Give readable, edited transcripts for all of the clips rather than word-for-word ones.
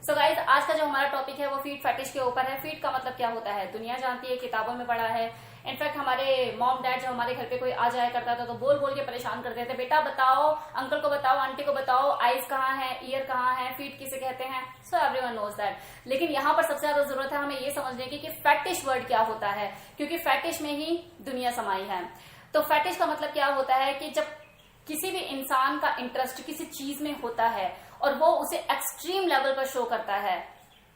So guys, आज का जो हमारा टॉपिक है वो फीट फैटिश के ऊपर है। फीट का मतलब क्या होता है दुनिया जानती है, किताबों में पढ़ा है। इनफैक्ट हमारे मॉम डैड जब हमारे घर पे कोई आ जाया करता था तो बोल बोल के परेशान करते थे, बेटा बताओ, अंकल को बताओ, आंटी को बताओ, आईज कहाँ है, ईयर कहाँ है, फीट किसे कहते हैं। So everyone knows that. लेकिन यहाँ पर सबसे ज्यादा जरूरत है हमें ये समझने की कि फैटिश वर्ड क्या होता है, क्योंकि फैटिश में ही दुनिया समाई है। तो फैटिश का मतलब क्या होता है कि जब किसी भी इंसान का इंटरेस्ट किसी चीज में होता है और वो उसे एक्सट्रीम लेवल पर शो करता है,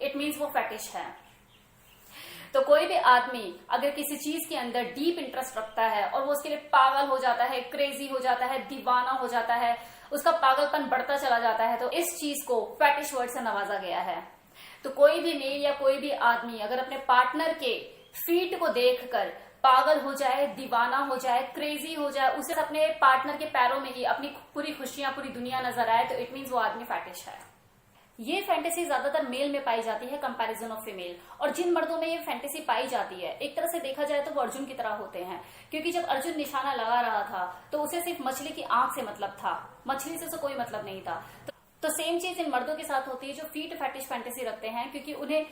इट मीन्स वो फैटिश है। तो कोई भी आदमी अगर किसी चीज के अंदर डीप इंटरेस्ट रखता है और वो उसके लिए पागल हो जाता है, क्रेजी हो जाता है, दीवाना हो जाता है, उसका पागलपन बढ़ता चला जाता है, तो इस चीज को फैटिश वर्ड से नवाजा गया है। तो कोई भी मेल या कोई भी आदमी अगर अपने पार्टनर के फीट को देखकर पागल हो जाए, दीवाना हो जाए, क्रेजी हो जाए, उसे अपने पार्टनर के पैरों में ही अपनी पूरी खुशियां, पूरी दुनिया नजर आए, तो इट मीन्स वो आदमी फैटिश है। ये फैंटेसी ज्यादातर मेल में पाई जाती है कंपैरिजन ऑफ फीमेल। और जिन मर्दों में ये फैंटेसी पाई जाती है, एक तरह से देखा जाए तो वो अर्जुन की तरह होते हैं, क्योंकि जब अर्जुन निशाना लगा रहा था तो उसे सिर्फ मछली की आंख से मतलब था, मछली से कोई मतलब नहीं था। तो सेम चीज इन मर्दों के साथ होती है जो फीट फैटिश फैंटेसी रखते हैं, क्योंकि उन्हें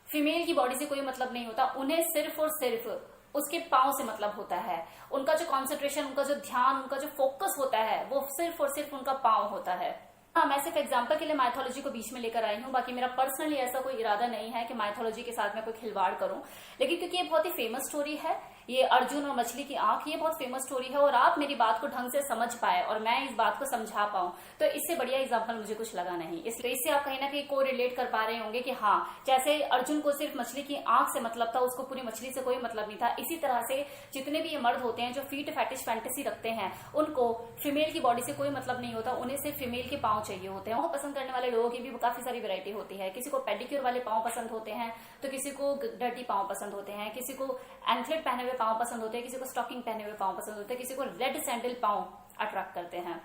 फीमेल की बॉडी से कोई मतलब नहीं होता, उन्हें सिर्फ और सिर्फ उसके पांव से मतलब होता है। उनका जो कॉन्सेंट्रेशन, उनका जो ध्यान, उनका जो फोकस होता है वो सिर्फ और सिर्फ उनका पांव होता है। हाँ, मैं सिर्फ एग्जांपल के लिए माइथोलॉजी को बीच में लेकर आई हूँ, बाकी मेरा पर्सनली ऐसा कोई इरादा नहीं है कि माइथोलॉजी के साथ मैं कोई खिलवाड़ करूं। लेकिन क्योंकि ये बहुत ही फेमस स्टोरी है, ये अर्जुन और मछली की आंख, ये बहुत फेमस स्टोरी है और आप मेरी बात को ढंग से समझ पाए और मैं इस बात को समझा पाऊं, तो इससे बढ़िया एग्जाम्पल मुझे कुछ लगा नहीं। इससे आप कहीं ना कहीं को रिलेट कर पा रहे होंगे कि हाँ, जैसे अर्जुन को सिर्फ मछली की आंख से मतलब था, उसको पूरी मछली से कोई मतलब नहीं था, इसी तरह से जितने भी ये मर्द होते हैं जो फीट फैटिश फैंटेसी रखते हैं, उनको फीमेल की बॉडी से कोई मतलब नहीं होता, उन्हें सिर्फ फीमेल के पांव चाहिए होते हैं। पसंद करने वाले लोगों की भी काफी सारी वैरायटी होती है। किसी को पेडिक्योर वाले पांव पसंद होते हैं, तो किसी को डर्टी पांव पसंद होते हैं, किसी को एंकलेट पहने हुए पांव पसंद होते हैं, किसी को स्टॉकिंग पहने हुए पांव पसंद होते हैं, किसी को रेड सैंडल पांव अट्रैक्ट करते हैं।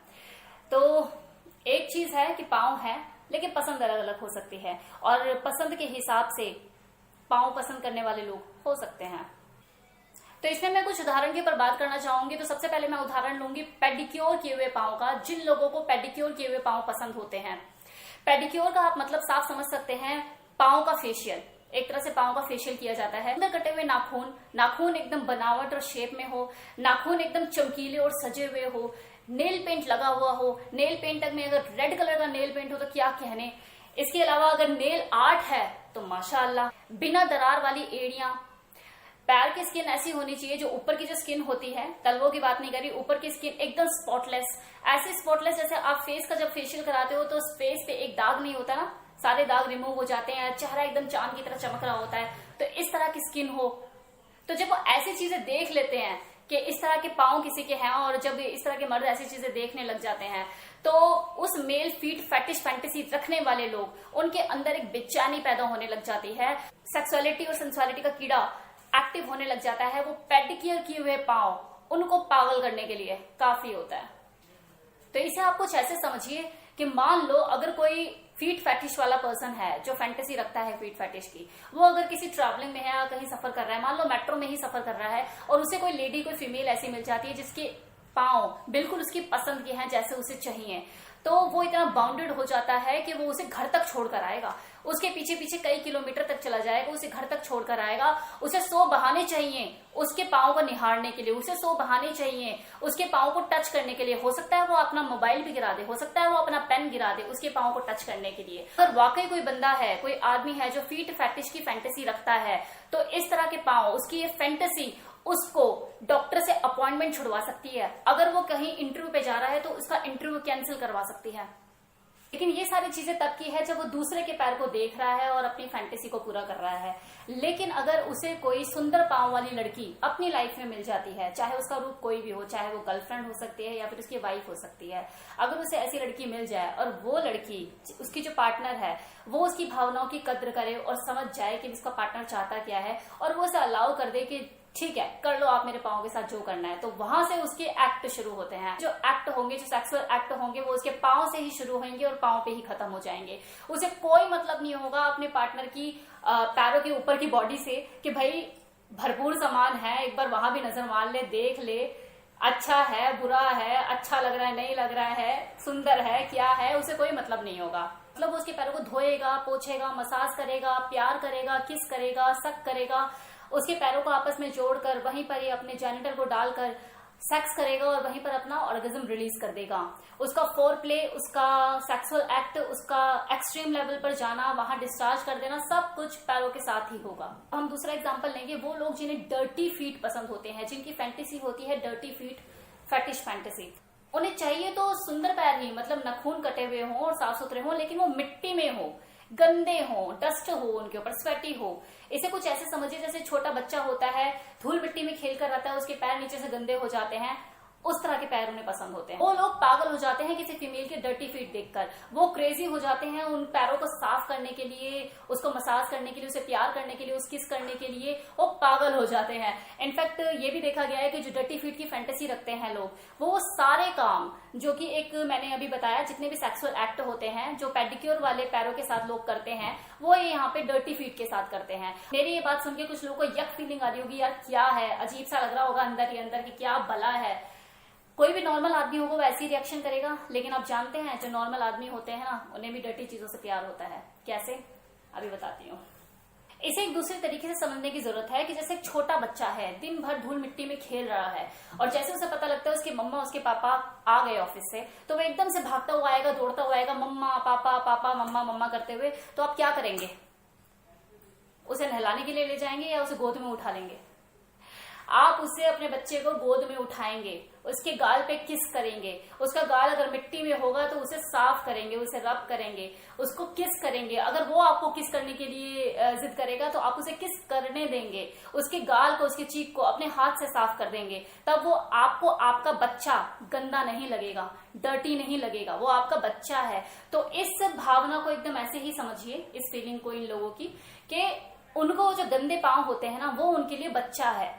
तो एक चीज है कि पांव है, लेकिन पसंद अलग अलग हो सकती है और पसंद के हिसाब से पांव पसंद करने वाले लोग हो सकते हैं। तो इसमें मैं कुछ उदाहरण के ऊपर बात करना चाहूंगी। तो सबसे पहले मैं उदाहरण लूंगी पेडिक्योर किए हुए पांव का, जिन लोगों को पेडिक्योर किए हुए पांव पसंद होते हैं। पेडिक्योर का आप मतलब साफ समझ सकते हैं, पांव का फेशियल, एक तरह से पांव का फेशियल किया जाता है। अंदर कटे हुए नाखून, नाखून एकदम बनावट और शेप में हो, नाखून एकदम चमकीले और सजे हुए हो, नेल पेंट लगा हुआ हो, नेल पेंट में अगर रेड कलर का नेल पेंट हो तो क्या कहने। इसके अलावा अगर नेल आर्ट है तो माशाअल्लाह, बिना दरार वाली एड़ियां, पैर की स्किन ऐसी होनी चाहिए, जो ऊपर की जो स्किन होती है, तलवों की बात नहीं करी, ऊपर की स्किन एकदम स्पॉटलेस, ऐसी स्पॉटलेस जैसे आप फेस का जब फेशियल कराते हो तो फेस पे एक दाग नहीं होता ना, सारे दाग रिमूव हो जाते हैं, चेहरा एकदम चांद की तरह चमक रहा होता है, तो इस तरह की स्किन हो। तो जब वो ऐसी चीजें देख लेते हैं कि इस तरह के पांव किसी के हैं, और जब इस तरह के मर्द ऐसी चीजें देखने लग जाते हैं, तो उस मेल फीट फैटिश फैंटेसी रखने वाले लोग, उनके अंदर एक बेचैनी पैदा होने लग जाती है, सेक्सुअलिटी और सेंसुअलिटी का कीड़ा एक्टिव होने लग जाता है। वो पेडिक्योर किए हुए पांव उनको पागल करने के लिए काफी होता है। तो इसे आप कुछ ऐसे समझिए कि मान लो अगर कोई फीट फैटिश वाला पर्सन है जो फैंटेसी रखता है फीट फैटिश की, वो अगर किसी ट्रैवलिंग में है, कहीं सफर कर रहा है, मान लो मेट्रो में ही सफर कर रहा है, और उसे कोई लेडी, कोई फीमेल ऐसी मिल जाती है जिसके पांव बिल्कुल उसकी पसंद के हैं, जैसे उसे चाहिए, तो वो इतना बाउंडेड हो जाता है कि वो उसे घर तक छोड़कर आएगा, उसके पीछे पीछे कई किलोमीटर तक चला जाएगा, उसे घर तक छोड़कर आएगा। उसे 100 बहाने चाहिए उसके पांव को निहारने के लिए, उसे 100 बहाने चाहिए उसके पांव को टच करने के लिए। हो सकता है वो अपना मोबाइल भी गिरा दे, हो सकता है वो अपना पेन गिरा दे उसके पांव को टच करने के लिए। अगर वाकई कोई बंदा है, कोई आदमी है जो फीट फैटिश की फैंटेसी रखता है, तो इस तरह के पांव, उसकी ये फैंटेसी उसको डॉक्टर से अपॉइंटमेंट छुड़वा सकती है। अगर वो कहीं इंटरव्यू पे जा रहा है तो उसका इंटरव्यू कैंसिल करवा सकती है। लेकिन ये सारी चीजें तब की है जब वो दूसरे के पैर को देख रहा है और अपनी फैंटेसी को पूरा कर रहा है। लेकिन अगर उसे कोई सुंदर पांव वाली लड़की अपनी लाइफ में मिल जाती है, चाहे उसका रूप कोई भी हो, चाहे वो गर्लफ्रेंड हो सकती है या फिर उसकी वाइफ हो सकती है, अगर उसे ऐसी लड़की मिल जाए और वो लड़की, उसकी जो पार्टनर है, वो उसकी भावनाओं की कद्र करे और समझ जाए कि उसका पार्टनर चाहता क्या है, और वो उसे अलाउ कर दे कि ठीक है कर लो आप मेरे पाँव के साथ जो करना है, तो वहां से उसके एक्ट शुरू होते हैं। जो एक्ट होंगे, जो सेक्सुअल एक्ट होंगे, वो उसके पाँव से ही शुरू होंगे और पाँव पे ही खत्म हो जाएंगे। उसे कोई मतलब नहीं होगा अपने पार्टनर की पैरों के ऊपर की बॉडी से कि भाई भरपूर सामान है, एक बार वहां भी नजर मार ले, देख ले, अच्छा है, बुरा है, अच्छा लग रहा है, नहीं लग रहा है, सुंदर है, क्या है, उसे कोई मतलब नहीं होगा। मतलब वो उसके पैरों को धोएगा, पोछेगा, मसाज करेगा, प्यार करेगा, किस करेगा, सक करेगा, उसके पैरों को आपस में जोड़कर वहीं पर ही अपने जेनिटल को डालकर सेक्स करेगा और वहीं पर अपना ऑर्गेज्म रिलीज कर देगा। उसका फोर प्ले, उसका सेक्सुअल एक्ट, उसका एक्सट्रीम लेवल पर जाना, वहां डिस्चार्ज कर देना, सब कुछ पैरों के साथ ही होगा। हम दूसरा एग्जांपल लेंगे, वो लोग जिन्हें डर्टी फीट पसंद होते हैं, जिनकी फैंटेसी होती है डर्टी फीट, फेटिश फैंटेसी। उन्हें चाहिए तो सुंदर पैर ही, मतलब नाखून कटे हुए हों और साफ सुथरे हों, लेकिन वो मिट्टी में हो, गंदे हो, डस्ट हो उनके ऊपर, स्वेटी हो। इसे कुछ ऐसे समझिए जैसे छोटा बच्चा होता है, धूल मिट्टी में खेल कर रहता है, उसके पैर नीचे से गंदे हो जाते हैं, उस तरह के पैर उन्हें पसंद होते हैं। वो लोग पागल हो जाते हैं किसी फीमेल के डर्टी फीट देखकर, वो क्रेजी हो जाते हैं उन पैरों को साफ करने के लिए, उसको मसाज करने के लिए, उसे प्यार करने के लिए, उस किस करने के लिए वो पागल हो जाते हैं। इनफैक्ट ये भी देखा गया है कि जो डर्टी फीट की फैंटेसी रखते हैं लोग, वो सारे काम जो कि एक मैंने अभी बताया, जितने भी सेक्सुअल एक्ट होते हैं जो पेडिक्योर वाले पैरों के साथ लोग करते हैं, वो यहाँ पे डर्टी फीट के साथ करते हैं। मेरी ये बात सुन के कुछ लोगों को यक फीलिंग आ रही होगी, यार क्या है, अजीब सा लग रहा होगा अंदर ही अंदर की क्या भला है। कोई भी नॉर्मल आदमी होगा वैसे ही रिएक्शन करेगा, लेकिन आप जानते हैं जो नॉर्मल आदमी होते हैं ना, उन्हें भी डर्टी चीजों से प्यार होता है। कैसे, अभी बताती हूँ। इसे एक दूसरे तरीके से समझने की जरूरत है कि जैसे एक छोटा बच्चा है, दिन भर धूल मिट्टी में खेल रहा है, और जैसे उसे पता लगता है उसके मम्मा उसके पापा आ गए ऑफिस से, तो वो एकदम से भागता हुआ आएगा, दौड़ता हुआ आएगा, मम्मा पापा पापा मम्मा मम्मा करते हुए। तो आप क्या करेंगे, उसे नहलाने के लिए ले जाएंगे या उसे गोद में उठा लेंगे? आप उसे, अपने बच्चे को गोद में उठाएंगे, उसके गाल पे किस करेंगे, उसका गाल अगर मिट्टी में होगा तो उसे साफ करेंगे, उसे रब करेंगे, उसको किस करेंगे। अगर वो आपको किस करने के लिए जिद करेगा तो आप उसे किस करने देंगे, उसके गाल को, उसके चीक को अपने हाथ से साफ कर देंगे। तब वो आपको, आपका बच्चा गंदा नहीं लगेगा, डर्टी नहीं लगेगा, वो आपका बच्चा है। तो इस भावना को एकदम ऐसे ही समझिए, इस फीलिंग को इन लोगों की, कि उनको जो गंदे पांव होते हैं ना, वो उनके लिए बच्चा है,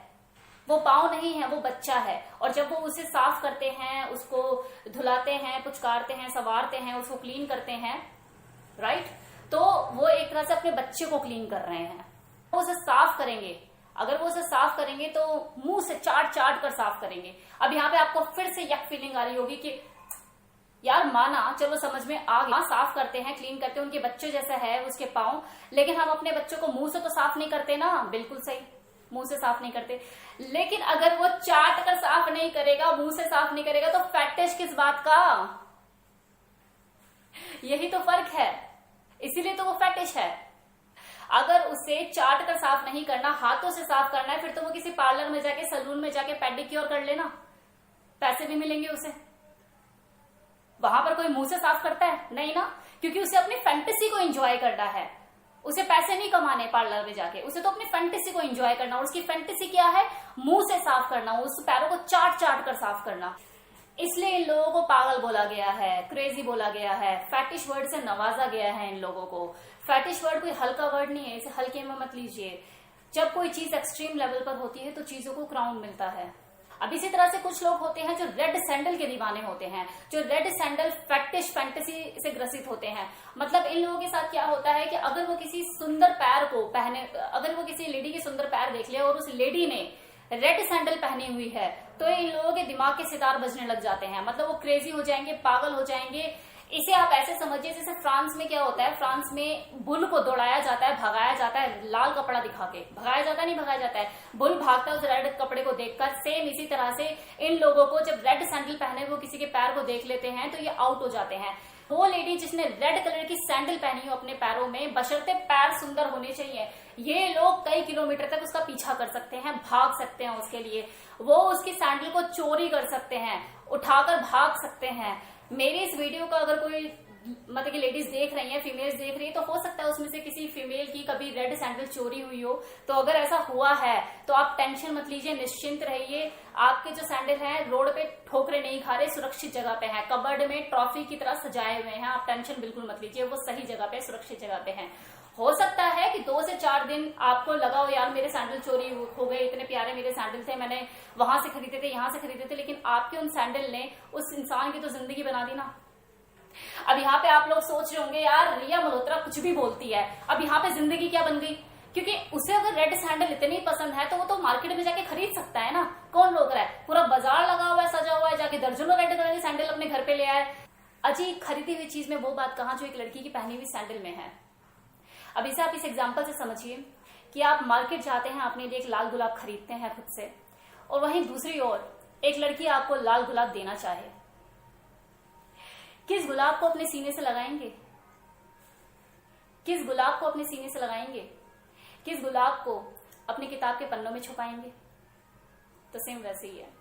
वो पाँव नहीं है, वो बच्चा है। और जब वो उसे साफ करते हैं, उसको धुलाते हैं, पुचकारते हैं, संवारते हैं, उसको क्लीन करते हैं, राइट, तो वो एक तरह से अपने बच्चे को क्लीन कर रहे हैं। वो उसे साफ करेंगे, अगर वो उसे साफ करेंगे तो मुंह से चाट चाट कर साफ करेंगे। अब यहाँ पे आपको फिर से यक फीलिंग आ रही होगी कि यार माना, चलो समझ में आ गया, साफ करते हैं, क्लीन करते हैं, उनके बच्चे जैसा है उसके पाँव, लेकिन हम अपने बच्चों को मुंह से तो साफ नहीं करते ना। बिल्कुल सही, मुंह से साफ नहीं करते, लेकिन अगर वो चाट कर साफ नहीं करेगा, मुंह से साफ नहीं करेगा, तो फेटिश किस बात का? यही तो फर्क है, इसीलिए तो वो फेटिश है। अगर उसे चाट कर साफ नहीं करना, हाथों से साफ करना है, फिर तो वो किसी पार्लर में जाके, सैलून में जाके पेडिक्योर कर लेना, पैसे भी मिलेंगे उसे। वहां पर कोई मुंह से साफ करता है? नहीं ना, क्योंकि उसे अपनी फैंटेसी को एंजॉय करना है, उसे पैसे नहीं कमाने पार्लर में जाके, उसे तो अपनी फैंटेसी को एंजॉय करना। और उसकी फैंटेसी क्या है? मुंह से साफ करना, उस पैरों को चाट चाट कर साफ करना। इसलिए इन लोगों को पागल बोला गया है, क्रेजी बोला गया है, फैटिश वर्ड से नवाजा गया है इन लोगों को। फैटिश वर्ड कोई हल्का वर्ड नहीं है, इसे हल्के में मत लीजिए। जब कोई चीज एक्सट्रीम लेवल पर होती है तो चीजों को क्राउन मिलता है। अब इसी तरह से कुछ लोग होते हैं जो रेड सैंडल के दीवाने होते हैं, जो रेड सैंडल फैटिश फैंटेसी से ग्रसित होते हैं। मतलब इन लोगों के साथ क्या होता है कि अगर वो किसी सुंदर पैर को पहने, अगर वो किसी लेडी के सुंदर पैर देख ले और उस लेडी ने रेड सैंडल पहनी हुई है, तो इन लोगों के दिमाग के सितार बजने लग जाते हैं। मतलब वो क्रेजी हो जाएंगे, पागल हो जाएंगे। इसे आप ऐसे समझिए जैसे फ्रांस में क्या होता है, फ्रांस में बुल को दौड़ाया जाता है, भगाया जाता है, लाल कपड़ा दिखा के भगाया जाता है, नहीं भगाया जाता है, बुल भागता है उस रेड कपड़े को देखकर। सेम इसी तरह से इन लोगों को जब रेड सैंडल पहने वो किसी के पैर को देख लेते हैं तो ये आउट हो जाते हैं। वो लेडी जिसने रेड कलर की सैंडल पहनी हो अपने पैरों में, बशर्ते पैर सुंदर होने चाहिए, ये लोग कई किलोमीटर तक उसका पीछा कर सकते हैं, भाग सकते हैं उसके लिए। वो उसकी सैंडल को चोरी कर सकते हैं, उठाकर भाग सकते हैं। मेरी इस वीडियो का अगर कोई मतलब कि लेडीज देख रही हैं, फीमेल्स देख रही है, तो हो सकता है उसमें से किसी फीमेल की कभी रेड सैंडल चोरी हुई हो। तो अगर ऐसा हुआ है तो आप टेंशन मत लीजिए, निश्चिंत रहिए। आपके जो सैंडल हैं रोड पे ठोकरे नहीं खा रहे, सुरक्षित जगह पे हैं, कबर्ड में ट्रॉफी की तरह सजाए हुए हैं। आप टेंशन बिल्कुल मत लीजिए, वो सही जगह पे, सुरक्षित जगह पे हैं। हो सकता है कि 2 से 4 दिन आपको लगा हो यार मेरे सैंडल चोरी हो गए, इतने प्यारे मेरे सैंडल थे, मैंने वहां से खरीदे थे, यहाँ से खरीदे थे, लेकिन आपके उन सैंडल ने उस इंसान की तो जिंदगी बना दी ना। अब यहाँ पे आप लोग सोच रहे होंगे यार रिया मल्होत्रा कुछ भी बोलती है, अब यहाँ पे जिंदगी क्या बन गई? क्योंकि उसे अगर रेड सैंडल इतनी पसंद है तो वो तो मार्केट में जाके खरीद सकता है ना। कौन रोक रहा है? पूरा बाजार लगा हुआ है, सजा हुआ है, जाके दर्जनों रेड कलर की सैंडल अपने घर पे ले आए। अजी, खरीदी हुई चीज में वो बात कहां जो एक लड़की की पहनी हुई सैंडल में है। अब इसे आप इस एग्जाम्पल से समझिए कि आप मार्केट जाते हैं, अपने लिए एक लाल गुलाब खरीदते हैं खुद से, और वहीं दूसरी ओर एक लड़की आपको लाल गुलाब देना चाहे, किस गुलाब को अपने सीने से लगाएंगे? किस गुलाब को अपने सीने से लगाएंगे? किस गुलाब को अपनी किताब के पन्नों में छुपाएंगे? तो सेम वैसे ही है।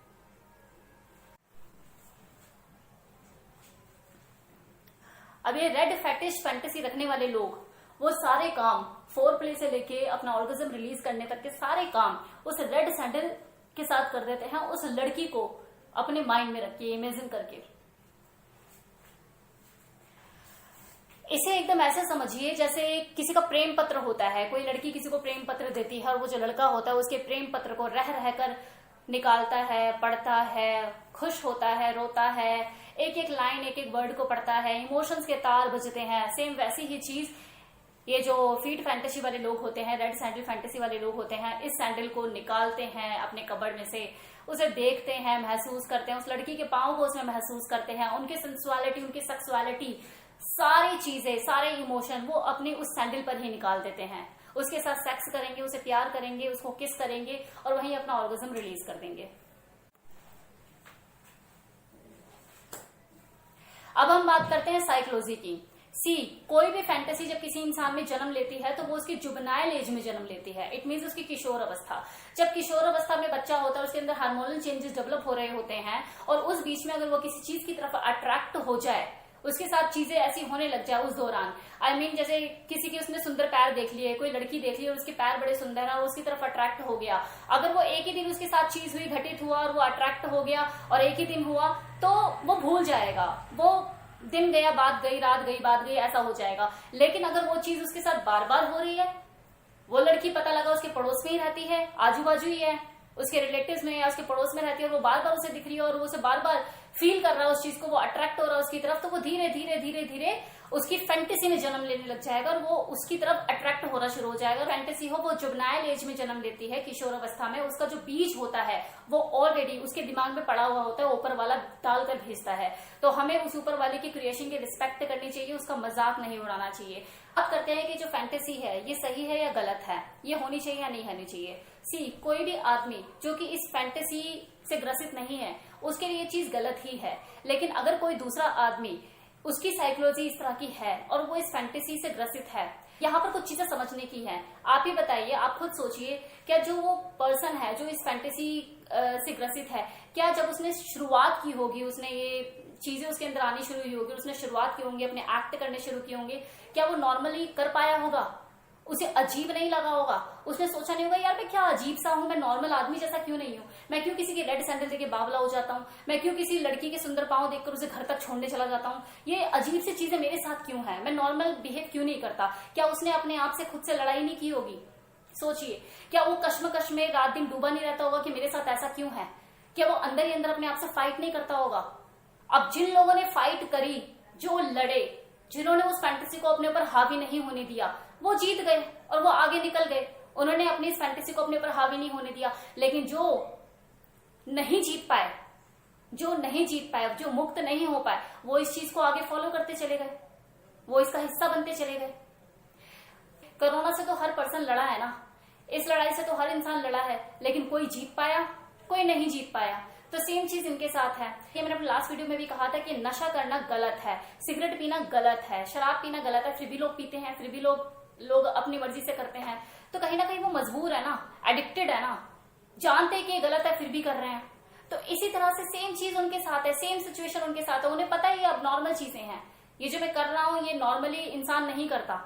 अब ये रेड फैटिश फैंटेसी रखने वाले लोग वो सारे काम, फोर प्ले से लेके अपना ऑर्गेज्म रिलीज करने तक के सारे काम उस रेड सैंडल के साथ कर देते हैं, उस लड़की को अपने माइंड में रख के, इमेजिन करके। इसे एकदम ऐसे समझिए जैसे किसी का प्रेम पत्र होता है, कोई लड़की किसी को प्रेम पत्र देती है और वो जो लड़का होता है उसके प्रेम पत्र को रह रहकर निकालता है, पढ़ता है, खुश होता है, रोता है, एक एक लाइन, एक एक वर्ड को पढ़ता है, इमोशंस के तार बजते हैं। सेम वैसी ही चीज ये जो फीट फैंटेसी वाले लोग होते हैं, रेड सैंडल फैंटेसी वाले लोग होते हैं, इस सैंडल को निकालते हैं अपने कबर्ड में से, उसे देखते हैं, महसूस करते हैं, उस लड़की के पाँव को उसमें महसूस करते हैं, उनकी सेंसुअलिटी, उनकी सेक्सुअलिटी, सारी चीजें, सारे इमोशन वो अपने उस सैंडल पर ही निकाल देते हैं। उसके साथ सेक्स करेंगे, उसे प्यार करेंगे, उसको किस करेंगे और वहीं अपना ऑर्गेज्म रिलीज कर देंगे। अब हम बात करते हैं साइकोलॉजी की। कोई भी फैंटेसी जब किसी इंसान में जन्म लेती है तो वो उसकी जुवेनाइल एज में जन्म लेती है। इट मीन्स उसकी किशोर अवस्था। जब किशोर अवस्था में बच्चा होता है, उसके अंदर हार्मोनल चेंजेस डेवलप हो रहे होते हैं, और उस बीच में अगर वो किसी चीज की तरफ अट्रैक्ट हो जाए, उसके साथ चीजें ऐसी होने लग जाए उस दौरान, जैसे किसी की उसने सुंदर पैर देख लिए, कोई लड़की देख ली और उसके पैर बड़े सुंदर है और उसकी तरफ अट्रैक्ट हो गया, अगर वो एक ही दिन उसके साथ चीज हुई, घटित हुआ और वो अट्रैक्ट हो गया और एक ही दिन हुआ, तो वो भूल जाएगा। वो दिन गया, बात गई, रात गई, बात गई, ऐसा हो जाएगा। लेकिन अगर वो चीज उसके साथ बार बार हो रही है, वो लड़की पता लगा उसके पड़ोस में ही रहती है, आजू बाजू ही है, उसके रिलेटिव्स में या उसके पड़ोस में रहती है, और वो बार बार उसे दिख रही है और वो उसे बार बार फील कर रहा है उस चीज को, वो अट्रैक्ट हो रहा है उसकी तरफ, तो वो धीरे धीरे धीरे धीरे उसकी फैंटेसी में जन्म लेने लग जाएगा और वो उसकी तरफ अट्रैक्ट होना शुरू हो जाएगा। फैंटेसी हो वो जुवेनाइल एज में जन्म लेती है, किशोर अवस्था में। उसका जो बीज होता है वो ऑलरेडी उसके दिमाग में पड़ा हुआ होता है, ऊपर वाला डालकर भेजता है। तो हमें उस ऊपर वाले की क्रिएशन की रिस्पेक्ट करनी चाहिए, उसका मजाक नहीं उड़ाना चाहिए। अब करते हैं कि जो फैंटेसी है ये सही है या गलत है, ये होनी चाहिए या नहीं होनी चाहिए। कोई भी आदमी जो कि इस फैंटेसी से ग्रसित नहीं है उसके लिए ये चीज गलत ही है। लेकिन अगर कोई दूसरा आदमी, उसकी साइकोलॉजी इस तरह की है और वो इस फैंटेसी से ग्रसित है, यहाँ पर कुछ चीजें समझने की है। आप ही बताइए, आप खुद सोचिए, क्या जो वो पर्सन है जो इस फैंटेसी से ग्रसित है, क्या जब उसने शुरुआत की होगी, उसने ये चीजें उसके अंदर आनी शुरू हुई होगी, उसने शुरुआत की होंगी, अपने एक्ट करने शुरू किए होंगे, क्या वो नॉर्मली कर पाया होगा? उसे अजीब नहीं लगा होगा? उसने सोचा नहीं होगा यार मैं क्या अजीब सा हूं, मैं नॉर्मल आदमी जैसा क्यों नहीं हूं, मैं क्यों किसी के रेड सैंडल देके बावला हो जाता हूं, मैं क्यों किसी लड़की के सुंदर पांव देखकर उसे घर तक छोड़ने चला जाता हूं, ये अजीब सी चीजें मेरे साथ क्यों है, मैं नॉर्मल बिहेव क्यों नहीं करता? क्या उसने अपने आप से खुद से लड़ाई नहीं की होगी? सोचिए, क्या वो कश्मकश में रात दिन डूबा नहीं रहता होगा कि मेरे साथ ऐसा क्यों है? क्या वो अंदर ही अंदर अपने आप से फाइट नहीं करता होगा? अब जिन लोगों ने फाइट करी, जो लड़े, जिन्होंने उस फैंटेसी को अपने ऊपर हावी नहीं होने दिया, वो जीत गए और वो आगे निकल गए। उन्होंने अपनी इस फैंटेसी को अपने ऊपर हावी नहीं होने दिया। लेकिन जो नहीं जीत पाए, जो मुक्त नहीं हो पाए, वो इस चीज को आगे फॉलो करते चले गए, वो इसका हिस्सा बनते चले गए। कोरोना से तो हर पर्सन लड़ा है ना, इस लड़ाई से तो हर इंसान लड़ा है, लेकिन कोई जीत पाया, कोई नहीं जीत पाया। तो सेम चीज इनके साथ है। ये मैंने अपने लास्ट वीडियो में भी कहा था कि नशा करना गलत है, सिगरेट पीना गलत है, शराब पीना गलत है, फिर भी लोग पीते हैं, फिर भी लोग अपनी मर्जी से करते हैं। तो कहीं ना कहीं वो मजबूर है ना, एडिक्टेड है ना, जानते कि ये गलत है फिर भी कर रहे हैं। तो इसी तरह से सेम चीज उनके साथ है, सेम सिचुएशन उनके साथ है। उन्हें पता है ये अब नॉर्मल चीजें हैं, ये जो मैं कर रहा हूं ये नॉर्मली इंसान नहीं करता।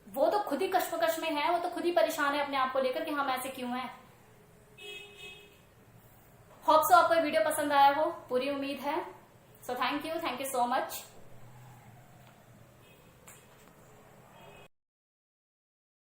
वो तो खुद ही कश्मकश में है, वो तो खुद ही परेशान है अपने आप को लेकर कि हम ऐसे क्यों हैं। होप सो आपको वीडियो पसंद आया हो, पूरी उम्मीद है। So thank you so much.